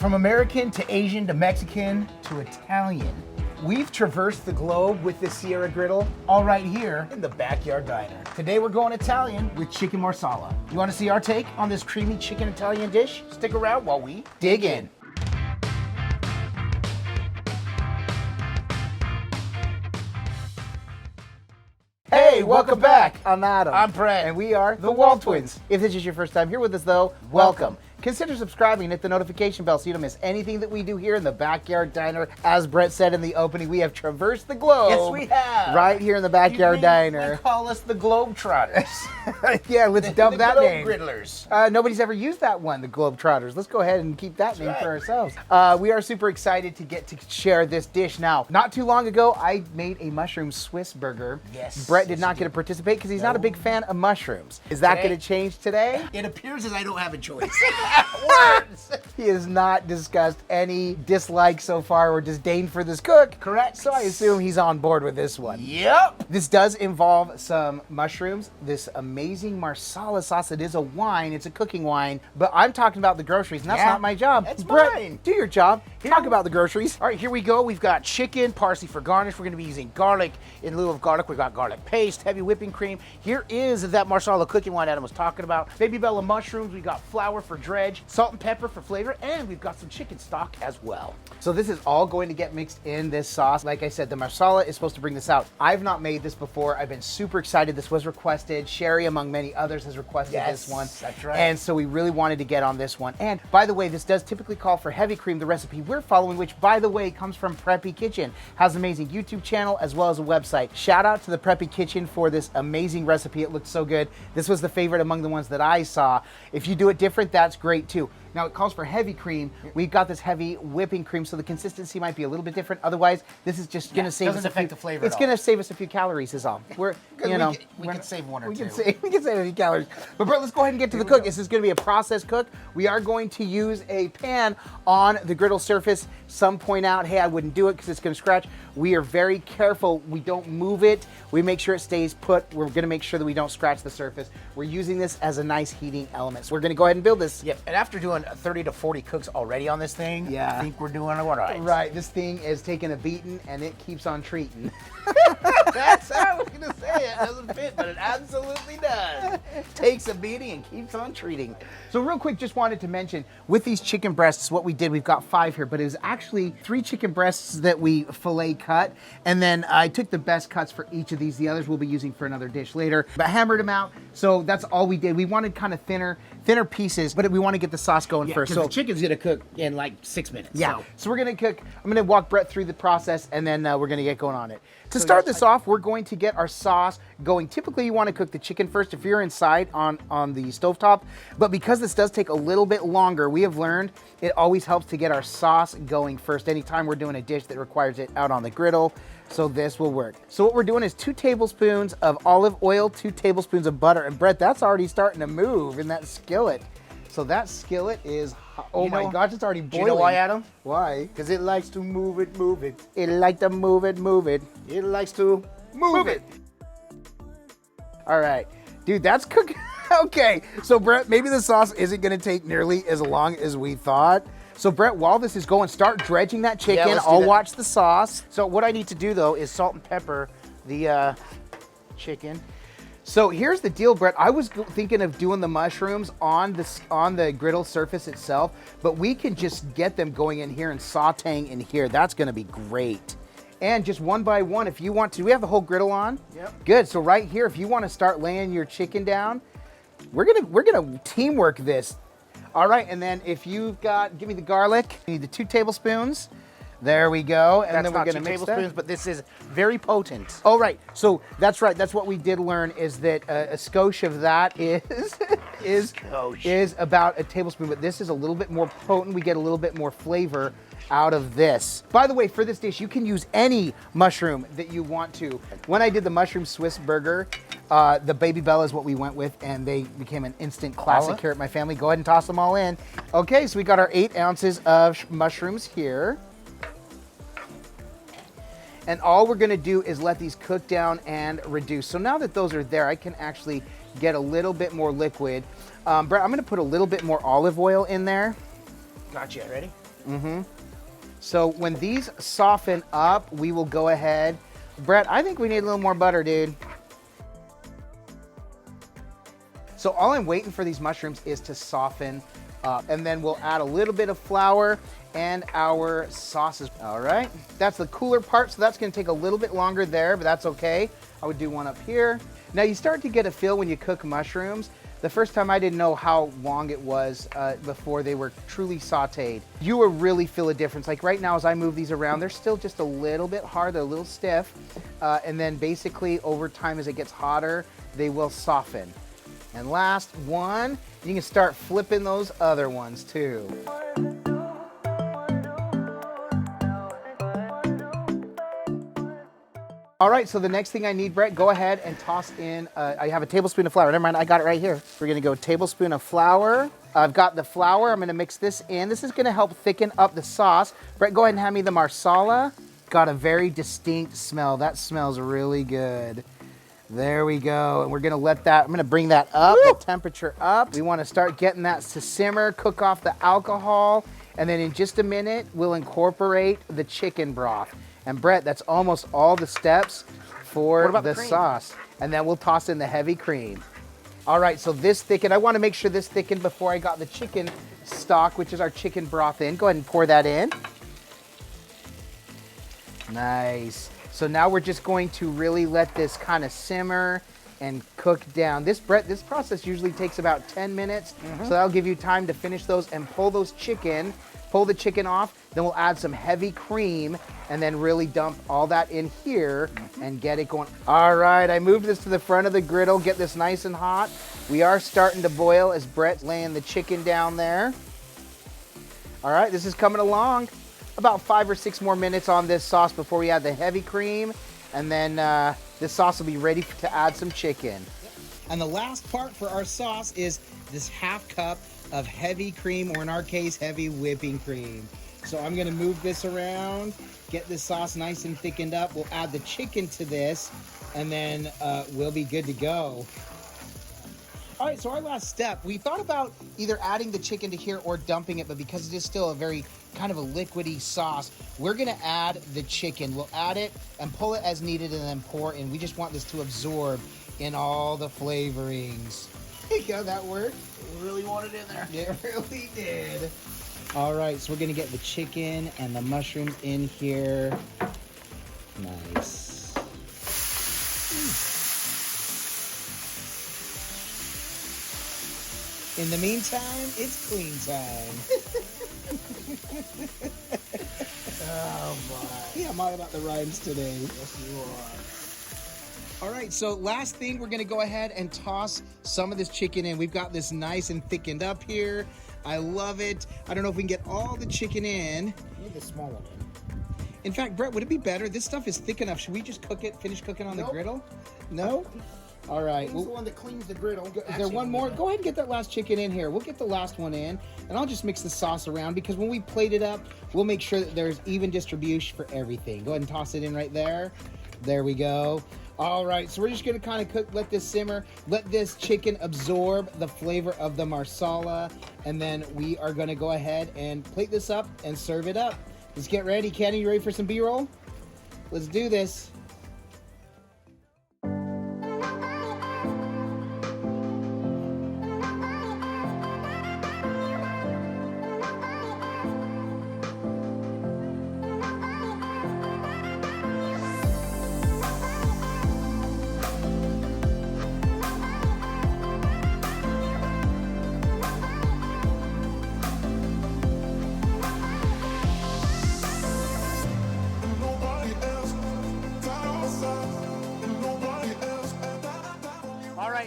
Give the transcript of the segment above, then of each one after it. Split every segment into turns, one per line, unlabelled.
From American to Asian to Mexican to Italian, we've traversed the globe with the Sierra Griddle, all right here in the Backyard Diner. Today we're going Italian with chicken marsala. You want to see our take on this creamy chicken Italian dish? Stick around while we dig in. Hey, welcome back.
I'm Adam.
I'm Brett.
And we are
the WALTWINS.
If this is your first time here with us, though, welcome. Consider subscribing and hit the notification bell so you don't miss anything that we do here in the Backyard Diner. As Brett said in the opening, we have traversed the globe.
Yes, we have.
Right here in the Backyard Diner.
They call us the Globetrotters.
Yeah, let's dub that name.
Griddlers.
Nobody's ever used that one, the Globetrotters. Let's go ahead and keep that name for ourselves. We are super excited to get to share this dish now. Not too long ago, I made a mushroom Swiss burger.
Yes.
Brett did not get to participate because he's not a big fan of mushrooms. Is that going to change today?
It appears as I don't have a choice.
Words. He has not discussed any dislike so far or disdain for this cook.
Correct.
So I assume he's on board with this one.
Yep.
This does involve some mushrooms, this amazing Marsala sauce. It is a wine, it's a cooking wine, but I'm talking about the groceries, and that's not my job.
That's
Brett,
mine.
do your job. Talk about the groceries.
All right, here we go. We've got chicken, parsley for garnish. We're going to be using garlic. In lieu of garlic, we got garlic paste, heavy whipping cream. Here is that Marsala cooking wine Adam was talking about. Baby Bella mushrooms. We got flour for dredge, salt and pepper for flavor, and we've got some chicken stock as well.
So this is all going to get mixed in this sauce. Like I said, the Marsala is supposed to bring this out. I've not made this before. I've been super excited. This was requested. Sherry, among many others, has requested this one.
That's right.
And so we really wanted to get on this one. And by the way, this does typically call for heavy cream, the recipe we're following, which by the way, comes from Preppy Kitchen. Has an amazing YouTube channel as well as a website. Shout out to the Preppy Kitchen for this amazing recipe. It looked so good. This was the favorite among the ones that I saw. If you do it different, that's great too. Now it calls for heavy cream. We've got this heavy whipping cream, so the consistency might be a little bit different. Otherwise, this is just going to save us
affect the flavor.
It's going to save us a few calories, is all. We're, you know,
we can save one or two.
We can save a few calories. But Brett, let's go ahead and get to the cook. This is going to be a process cook. We are going to use a pan on the griddle surface. Some point out, hey, I wouldn't do it because it's going to scratch. We are very careful. We don't move it. We make sure it stays put. We're going to make sure that we don't scratch the surface. We're using this as a nice heating element. So we're going to go ahead and build this.
Yep. And after doing 30 to 40 cooks already on this thing, I think we're doing all right.
Right. This thing is taking a beating and it keeps on treating.
That's how I was going to say it. It doesn't fit, but it absolutely does. Takes a beating and keeps on treating.
So real quick, just wanted to mention, with these chicken breasts, what we did, we've got 5 here, but it was actually 3 chicken breasts that we fillet cut, and then I took the best cuts for each of these. The others we'll be using for another dish later, but hammered them out. So that's all we did. We wanted kind of thinner pieces, but we want to get the sauce going first.
So the chicken's going to cook in like 6 minutes.
Yeah. So we're going to cook. I'm going to walk Brett through the process, and then we're going to get going on it. To start this off, we're going to get our sauce going. Typically, you want to cook the chicken first if you're inside on the stovetop, but because this does take a little bit longer, we have learned it always helps to get our sauce going first anytime we're doing a dish that requires it out on the griddle. So this will work. So what we're doing is 2 tablespoons of olive oil, 2 tablespoons of butter, and Brett, that's already starting to move in that skillet. So that skillet is, oh my gosh, it's already boiling.
Do you know why, Adam?
Why?
Because it likes to move it, move it.
It likes to move it, move it.
It likes to move it.
All right, dude, that's cooking. Okay, so Brett, maybe the sauce isn't gonna take nearly as long as we thought. So Brett, while this is going, start dredging that chicken. I'll watch the sauce.
So what I need to do though is salt and pepper the chicken.
So here's the deal, Brett. I was thinking of doing the mushrooms on the griddle surface itself, but we can just get them going in here and sauteing in here. That's gonna be great. And just one by one, if you want to, we have the whole griddle on?
Yep.
Good, so right here, if you wanna start laying your chicken down, we're gonna teamwork this. All right, and then if you've got, give me the garlic. You need the 2 tablespoons. There we go. And then we're gonna mix that.
But this is very potent.
Oh, right. So that's right. That's what we did learn is that a skosh of that is about a tablespoon, but this is a little bit more potent. We get a little bit more flavor out of this. By the way, for this dish, you can use any mushroom that you want to. When I did the mushroom Swiss burger, the Baby Bella is what we went with, and they became an instant classic here at my family. Go ahead and toss them all in. Okay, so we got our 8 ounces of mushrooms here. And all we're gonna do is let these cook down and reduce. So now that those are there, I can actually get a little bit more liquid. Brett, I'm gonna put a little bit more olive oil in there.
Gotcha, ready?
So when these soften up, we will go ahead. Brett, I think we need a little more butter, dude. So all I'm waiting for these mushrooms is to soften up, and then we'll add a little bit of flour and our sauces. All right, that's the cooler part, so that's gonna take a little bit longer there, but that's okay. I would do one up here. Now you start to get a feel when you cook mushrooms. The first time I didn't know how long it was before they were truly sauteed. You will really feel a difference. Like right now as I move these around, they're still just a little bit hard, they're a little stiff. And then basically over time as it gets hotter, they will soften. And last one, you can start flipping those other ones too. All right, so the next thing I need, Brett, go ahead and toss in, I have a tablespoon of flour. Never mind, I got it right here. We're gonna go tablespoon of flour. I've got the flour, I'm gonna mix this in. This is gonna help thicken up the sauce. Brett, go ahead and hand me the Marsala. Got a very distinct smell. That smells really good. There we go, and we're gonna let that, I'm gonna bring that up, the temperature up. We wanna start getting that to simmer, cook off the alcohol, and then in just a minute, we'll incorporate the chicken broth. And Brett, that's almost all the steps for the sauce. And then we'll toss in the heavy cream. All right, so this thickened, I wanna make sure this thickened before I got the chicken stock, which is our chicken broth in. Go ahead and pour that in. Nice. So now we're just going to really let this kind of simmer and cook down. This, Brett, this process usually takes about 10 minutes. So that'll give you time to finish those and pull the chicken off. Then we'll add some heavy cream and then really dump all that in here and get it going. All right, I moved this to the front of the griddle, get this nice and hot. We are starting to boil as Brett's laying the chicken down there. All right, this is coming along. About 5 or 6 more minutes on this sauce before we add the heavy cream, and then this sauce will be ready to add some chicken. And the last part for our sauce is this half cup of heavy cream, or in our case, heavy whipping cream. So I'm gonna move this around, get this sauce nice and thickened up. We'll add the chicken to this, and then we'll be good to go. All right, so our last step, we thought about either adding the chicken to here or dumping it, but because it is still a very kind of a liquidy sauce, we're gonna add the chicken. We'll add it and pull it as needed and then pour in. We just want this to absorb in all the flavorings. There you go, that worked.
We really wanted it in there.
It really did. All right, so we're gonna get the chicken and the mushrooms in here. Nice. In the meantime, it's clean time.
Oh my.
Yeah, I'm all about the rhymes today.
Yes, you are.
All right, so last thing, we're gonna go ahead and toss some of this chicken in. We've got this nice and thickened up here. I love it. I don't know if we can get all the chicken in.
You need the small one in.
In fact, Brett, would it be better? This stuff is thick enough. Should we just cook it, finish cooking on the griddle? No? All right.
He's the one that cleans the griddle.
Is there one more? Go ahead and get that last chicken in here. We'll get the last one in, and I'll just mix the sauce around because when we plate it up, we'll make sure that there's even distribution for everything. Go ahead and toss it in right there. There we go. All right, so we're just gonna kind of cook, let this simmer, let this chicken absorb the flavor of the Marsala, and then we are gonna go ahead and plate this up and serve it up. Let's get ready. Kenny, you ready for some B-roll? Let's do this.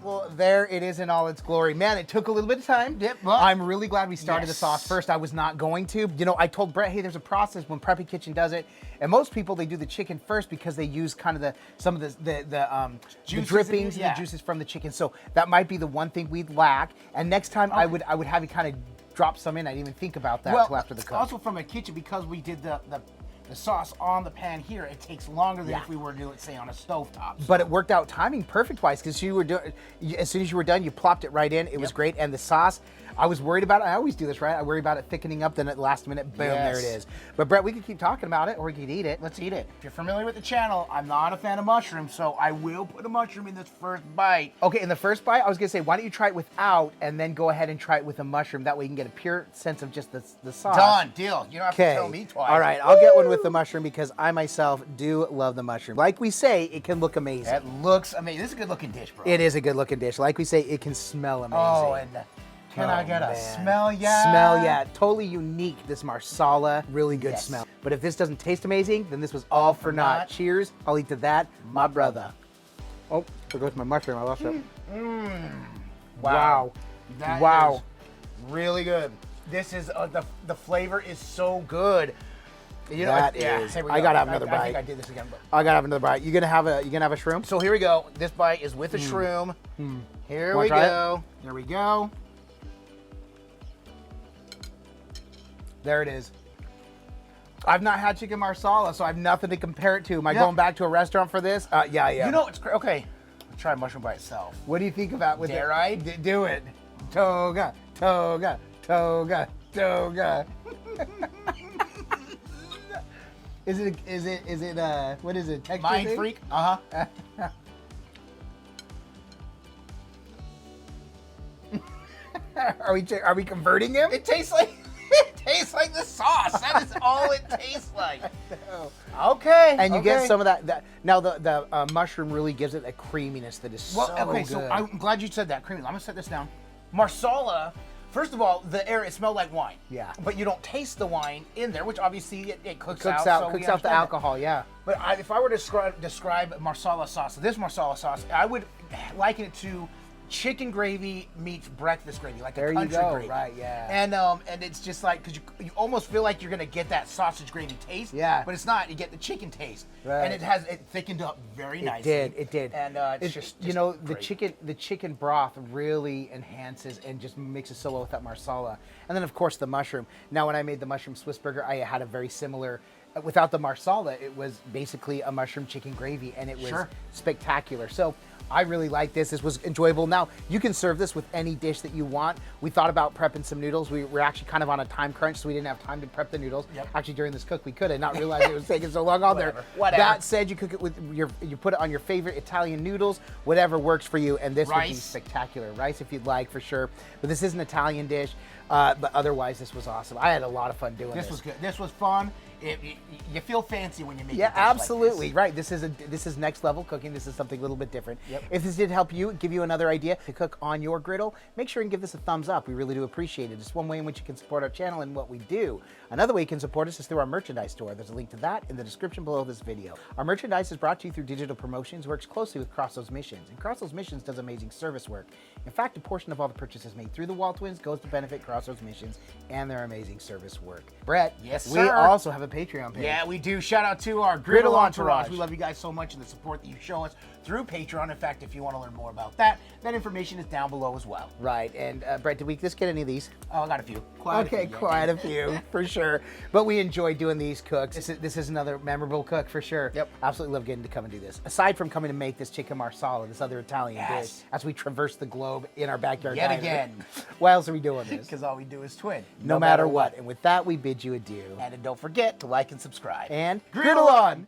Well, there it is in all its glory. Man, it took a little bit of time.
Yep.
I'm really glad we started the
Yes.
sauce first. I was not going to. You know, I told Brett, hey, there's a process when Preppy Kitchen does it. And most people, they do the chicken first because they use kind of some of the drippings and the juices from the chicken. So that might be the one thing we'd lack. And next time I would have you kind of drop some in. I didn't even think about that until after the cook.
Also from a kitchen, because we did the sauce on the pan here, it takes longer than if we were to do it, say, on a stovetop.
But it worked out timing perfect-wise because you were doing, as soon as you were done, you plopped it right in. It was great, and the sauce. I was worried about it. I always do this, right? I worry about it thickening up, then at the last minute, boom, there it is. But Brett, we could keep talking about it, or we could eat it.
Let's eat it. If you're familiar with the channel, I'm not a fan of mushrooms, so I will put a mushroom in this first bite.
Okay, in the first bite, I was gonna say, why don't you try it without, and then go ahead and try it with a mushroom. That way you can get a pure sense of just the sauce.
Done, deal. You don't have to tell me twice.
All right, I'll get one with the mushroom because I myself do love the mushroom. Like we say, it can look amazing.
That looks amazing. This is a good looking dish, bro.
It is a good looking dish. Like we say, it can smell amazing.
Oh, and can I get a smell yet?
Smell yet. Totally unique, this Marsala. Really good smell. But if this doesn't taste amazing, then this was all for naught. Cheers. I'll eat to that, my brother. Oh, there goes my mushroom. I lost it. Wow.
That
wow.
is really good. This is, the flavor is so good. You know,
That is. I gotta have another bite.
I think I did this again. But.
I gotta have another bite. You gonna have a shroom?
So here we go. This bite is with a shroom. Here we go. There we go.
There it is. I've not had chicken Marsala, so I have nothing to compare it to. Am I going back to a restaurant for this? Yeah.
You know, it's okay. Let's try mushroom by itself.
What do you think about with
Dare I?
Do it. Toga, toga, toga, toga. Is it what is it? Texture
Mind
thing?
freak?
Are we converting him?
It tastes like the sauce. That is all it tastes like. Okay.
And you get some of that. Now the mushroom really gives it a creaminess that is so good.
So I'm glad you said that. Creamy. I'm gonna set this down. Marsala. First of all, it smelled like wine.
Yeah.
But you don't taste the wine in there, which obviously it cooks out
the alcohol. Yeah.
But if I were to describe Marsala sauce, this Marsala sauce, I would liken it to chicken gravy meets breakfast gravy, like a country gravy.
Right, yeah.
And it's just like, because you almost feel like you're gonna get that sausage gravy taste.
Yeah.
But it's not. You get the chicken taste.
Right.
And it thickened up very nicely.
It did.
And it's just
you know,
great.
the chicken broth really enhances and just mixes so well with that Marsala. And then of course the mushroom. Now when I made the mushroom Swiss burger, I had a very similar. Without the Marsala, it was basically a mushroom chicken gravy, and it was spectacular. So I really like this. This was enjoyable. Now, you can serve this with any dish that you want. We thought about prepping some noodles. We were actually kind of on a time crunch, so we didn't have time to prep the noodles.
Yep.
Actually, during this cook, we could have not realized it was taking so long on there.
Whatever.
That said, you cook it with you put it on your favorite Italian noodles, whatever works for you, and this would be spectacular. Rice, if you'd like, for sure. But this is an Italian dish. But otherwise, this was awesome. I had a lot of fun doing this.
This was good. This was fun. You feel fancy when you make it.
Yeah, absolutely. Like this. Right. This is next level cooking. This is something a little bit different.
Yep.
If this did help you, give you another idea to cook on your griddle, make sure and give this a thumbs up. We really do appreciate it. It's one way in which you can support our channel and what we do. Another way you can support us is through our merchandise store. There's a link to that in the description below this video. Our merchandise is brought to you through digital promotions, works closely with Crossroads Missions. And Crossroads Missions does amazing service work. In fact, a portion of all the purchases made through the WALTWINS goes to benefit Crossroads Missions and their amazing service work. Brett,
yes,
we
sir.
also have a Patreon page.
Yeah, we do. Shout out to our
Griddle
Griddle Entourage.
Entourage.
We love you guys so much and the support that you show us through Patreon. In fact, if you want to learn more about that information is down below as well.
Right. And Brett, did we just get any of these?
Oh, I got a few.
Quite a few, for sure. But we enjoy doing these cooks. This is another memorable cook for sure.
Yep.
Absolutely love getting to come and do this. Aside from coming to make this chicken Marsala, this other Italian dish, as we traverse the globe in our backyard.
Yet
diner.
again.
Why else are we doing this?
Because all we do is twin.
No matter what. And with that, we bid you adieu.
And don't forget to like and subscribe.
And griddle on!